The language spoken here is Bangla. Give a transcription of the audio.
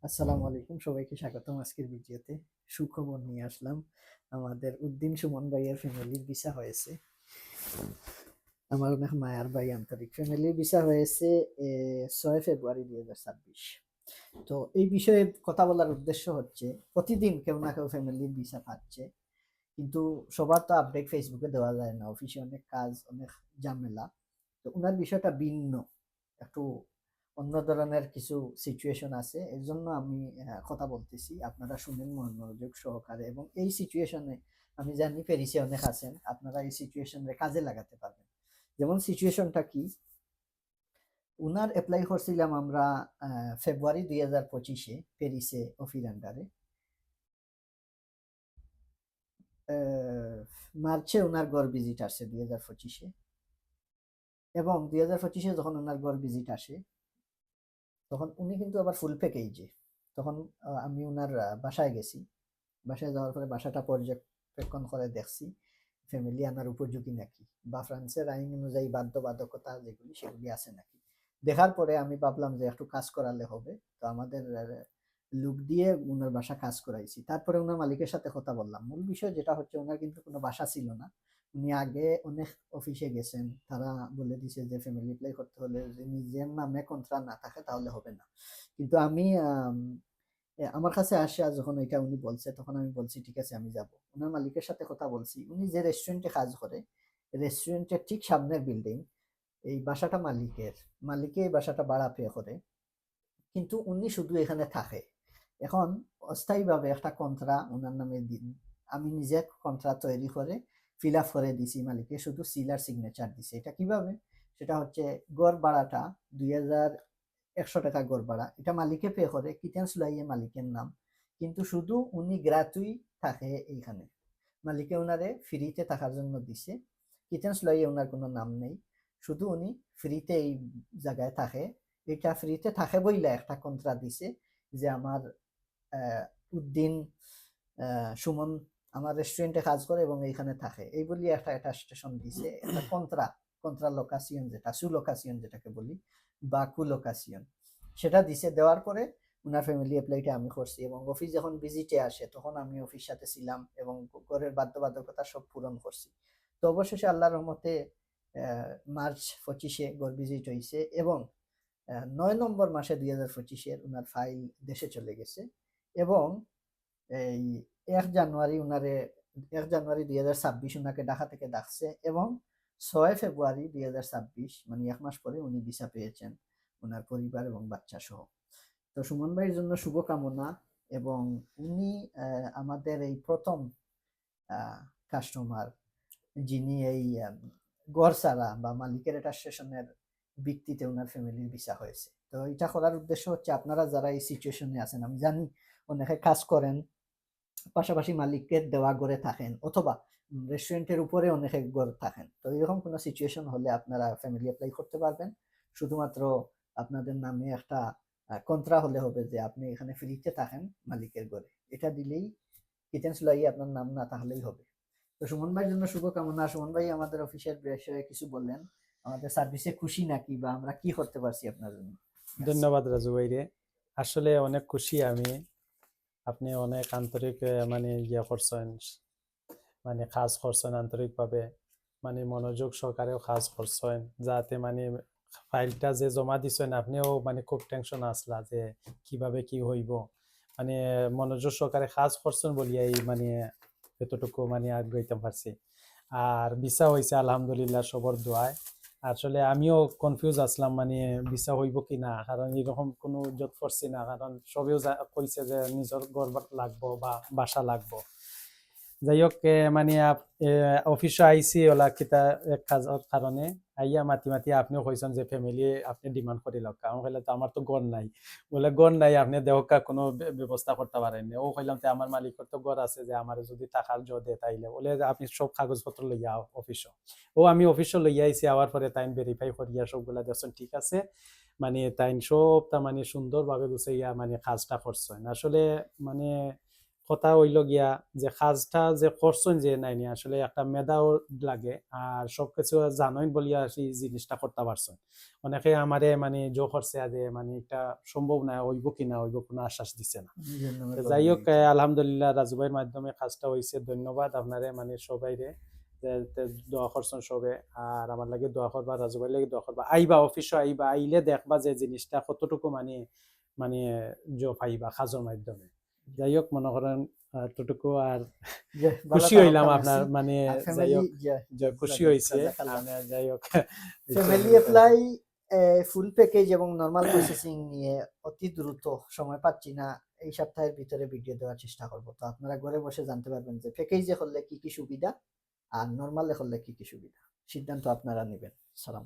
আসসালামু আলাইকুম, সবাইকে স্বাগতম আজকের ভিডিওতে। সুখবর নিয়ে আসলাম। আমাদের উদ্দিন সুমন ভাইয়ের ফ্যামিলির ভিসা হয়েছে। আমার অনেক মায়ার ভাই, আন্তরিক ফ্যামিলির ভিসা হয়েছে 6 ফেব্রুয়ারি 2026। তো এই বিষয়ে কথা বলার উদ্দেশ্য হচ্ছে, প্রতিদিন কেউ না কেউ ফ্যামিলির ভিসা পাচ্ছে, কিন্তু সবার তো আপডেট ফেসবুকে দেওয়া যায় না, অফিসে অনেক কাজ, অনেক ঝামেলা। তো ওনার বিষয়টা ভিন্ন, একটু অন্য ধরনের কিছু সিচুয়েশন আছে। এর জন্য আমি কথা বলতেছি, আপনারা শুনেন মনোযোগ সহকারে। এবং এই সিচুয়েশনে আমি জানি প্যারিসে অনেক আছেন, আপনারা এই সিচুয়েশনে কাজে লাগাতে পারবেন। যেমন সিচুয়েশনটা কি, উনার অ্যাপ্লাই করছিলাম আমরা ফেব্রুয়ারি 2025-এ প্যারিসে অফির আন্ডারে। মার্চে ওনার গড় ভিজিট আসছে 2025-এ। এবং 2025-এ যখন ওনার গড় ভিজিট আসে, তখন উনি কিন্তু আবার ফুল প্যাকেজে। তখন আমি উনার বাসায় গেছি। বাসায় যাওয়ার পরে বাসাটা পর্যবেক্ষণ করে দেখছি ফ্যামিলি আনার উপযোগী নাকি, বা ফ্রান্সের আইন অনুযায়ী বাধ্যবাধকতা যেগুলি সেগুলি আছে নাকি। দেখার পরে আমি ভাবলাম যে একটু কাজ করালে হবে। তো আমাদের লোক দিয়ে উনার বাসা কাজ করাইছি। তারপরে উনার মালিকের সাথে কথা বললাম। মূল বিষয় যেটা হচ্ছে, উনার কিন্তু কোনো বাসা ছিল না। উনি আগে অনেক অফিসে গেছেন, তারা বলে দিছে যে ফ্যামিলি অ্যাপ্লাই করতে হলে যদি নিজের নামে কন্ট্রাক্ট না থাকে তাহলে হবে না। কিন্তু আমি আমার কাছে আসা যখন এটা উনি বলছে, তখন আমি বলছি ঠিক আছে আমি যাব। উনার মালিকের সাথে কথা বলছি। উনি যে রেস্টুরেন্টে কাজ করে, রেস্টুরেন্টের ঠিক সামনের বিল্ডিং, এই বাসাটা মালিকের। মালিকে এই বাসাটা ভাড়া পে করে, কিন্তু উনি শুধু এখানে থাকে। এখন অস্থায়ীভাবে একটা কন্ত্রা ওনার নামে দিন, আমি নিজে কন্ত্রা তৈরি করে ফিল আপ করে দিছি। মালিকে শুধু সিলার সিগনেচার দিছে। এটা কিভাবে? সেটা হচ্ছে, গড় ভাড়াটা 2100 টাকা গড় ভাড়া, এটা মালিকে পে করে, কিটেন্স লাইয়ে মালিকের নাম। কিন্তু শুধু উনি গ্রাতুই থাকে এইখানে। মালিকে ওনারে ফ্রিতে থাকার জন্য দিছে। কিটেন্স লইয়ে ওনার কোনো নাম নেই, শুধু উনি ফ্রিতে এই জায়গায় থাকে। এটা ফ্রিতে থাকে বইলা একটা কন্ত্রা দিছে, যে আমার উদ্দিন সুমন আমার রেস্টুরেন্টে কাজ করে এবং এইখানে থাকে, এই বলি একটা অ্যাটাস্টেশন দিছে, একটা কন্ত্রা। কন্ত্রা লোকাসিয়ন, যেটা সু লোকাসিয়ন যেটাকে বলি, বা কু লোকাসিয়ন, সেটা দিছে। দেওয়ার পরে উনার ফ্যামিলি অ্যাপ্লাইটা আমি করছি, এবং অফিস যখন ভিজিটে আসে তখন আমি অফিস সাথে ছিলাম এবং ঘরের বাধ্যবাধকতা সব পূরণ করছি। তো অবশেষে আল্লাহর রহমতে মার্চ 25-এ ঘর ভিজিট হয়েছে, এবং 9 নম্বর মাসে 2025-এর উনার ফাইল দেশে চলে গেছে। এবং এই 1 জানুয়ারি উনারে 1 জানুয়ারি 2026 উনাকে ঢাকা থেকে ডাকছে, এবং 6 ফেব্রুয়ারি 2026, মানে 1 মাস পরে উনি ভিসা পেয়েছেন, ওনার পরিবার এবং বাচ্চা সহ। তো সুমন ভাইয়ের জন্য শুভকামনা। এবং উনি আমাদের এই প্রথম কাস্টমার, যিনি এই গড়সারা বা মালিকের এটা স্টেশনের ভিত্তিতে ওনার ফ্যামিলির ভিসা হয়েছে। তো এটা করার উদ্দেশ্য হচ্ছে, আপনারা যারা এই সিচুয়েশনে আছেন, আমি জানি অনেকে কাজ করেন, পাশাপাশি মালিকের দেওয়া ঘরে থাকেন, অথবা রেস্টুরেন্টের উপরে অনেকে ঘর থাকেন। তো এরকম কোনো সিচুয়েশন হলে আপনারা ফ্যামিলি অ্যাপ্লাই করতে পারবেন। শুধুমাত্র আপনাদের নামে একটা কন্ত্রা হলে হবে, যে আপনি এখানে ফ্রিতে থাকেন মালিকের ঘরে। এটা দিলেই, কিচেন্স লইয়ে আপনার নাম না তাহলেই হবে। তো সুমন ভাইয়ের জন্য শুভকামনা। সুমন ভাই আমাদের অফিসের বিষয়ে কিছু বললেন, আমাদের সার্ভিসে খুশি নাকি, বা আমরা কি করতে পারছি আপনার জন্য। Merci. ধন্যবাদ রাজু ভাইরে। আসলে অনেক খুশি আমি। আপনি অনেক আন্তরিক মানে করছেন, মানে কাজ করছেন আন্তরিকভাবে, মানে মনোযোগ সহকারেও কাজ করছেন, যাতে মানে ফাইলটা যে জমা দিছেন আপনিও মানে খুব টেনশন আসলা যে কিভাবে কি হইব, মানে মনোযোগ সহকারে কাজ করছেন বলিয়াই মানে এতটুকু মানে আগ্রহিত পারছি। আর ভিসা হয়েছে আলহামদুলিল্লাহ সবর দোয়ায়। আসলে আমিও কনফিউজ আসলাম মানে ভিসা হইব কি না, কারণ এরকম কোনো জব করছি না, কারণ সবেও কইছে যে নিজের ঘর লাগবো বা বাসা লাগবো। যাই হোক মানে অফিসে আইসি ওলা কিতা এক কাজের কারণে আইয়া মাতি মাতি আপনিও কইছেন যে ফ্যামিলি আপনি ডিমান্ড করি লোক, আমি কইলাম তো আমার তো গড় নাই। বলে গড় নাই, আপনি দেহকা কোনো ব্যবস্থা করতে পারেননি। ও কইলাম তো আমার মালিকের তো গড় আছে, যে আমার যদি টাকার জো দে তাইলে বলে যে আপনি সব কাগজপত্র লইয়া অফিসে। ও আমি অফিসে লইয়া আইছি, আওয়ার পরে তাইন ভেরিফাই করিয়া সবগুলা দেখছেন ঠিক আছে, মানে তাইন সব তা মানে সুন্দরভাবে গুছাইয়া মানে কাজটা করছেন। আসলে মানে কথা হইল গিয়া যে কাজটা যে করছেন যে নাইনি আসলে একটা মেধাও লাগে আর সবকিছু জানেন বলিয়া সেই জিনিসটা করতে পারছেন। অনেকে আমারে মানে জো করছে যে মানে এটা সম্ভব না হইব কি না হইব কোনো আশ্বাস দিছে না। নিজের নামে তো গর্ব যাই হোক দিয়েছে। আলহামদুলিল্লাহ রাজু ভাইয়ের মাধ্যমে কাজটা হয়েছে, ধন্যবাদ আপনারে মানে সবাইরে দোয়া করছেন সবে। আর আমার লাগে দোয়া করবা, রাজু ভাই লাগে দোয়া করবা, আইবা অফিসে আইবা, আইলে দেখবা যে জিনিসটা কতটুকু মানে মানে পাইবা কাজের মাধ্যমে। যাই হোক মনে করেন এতটুকু আর যে ভালো খুশি থাকুন হইলাম কামাইছি। আপনার মানে আর যাই ফ্যামিলি হোক যে খুশি হয়েছে জাজাকাল্লাহ। মানে যাই হোক ফ্যামিলি অ্যাপ্লাই ফুল প্যাকেজ এবং নরমাল প্রসেসিং নিয়ে অতি দ্রুত সময় পাচ্ছি না, এই সপ্তাহের ভিতরে ভিডিও দেওয়ার চেষ্টা করব। তো আপনারা ঘরে বসে জানতে পারবেন যে প্যাকেজে করলে কি কি সুবিধা আর নরমালে করলে কি কি সুবিধা, সিদ্ধান্ত আপনারা নেবেন। সালাম।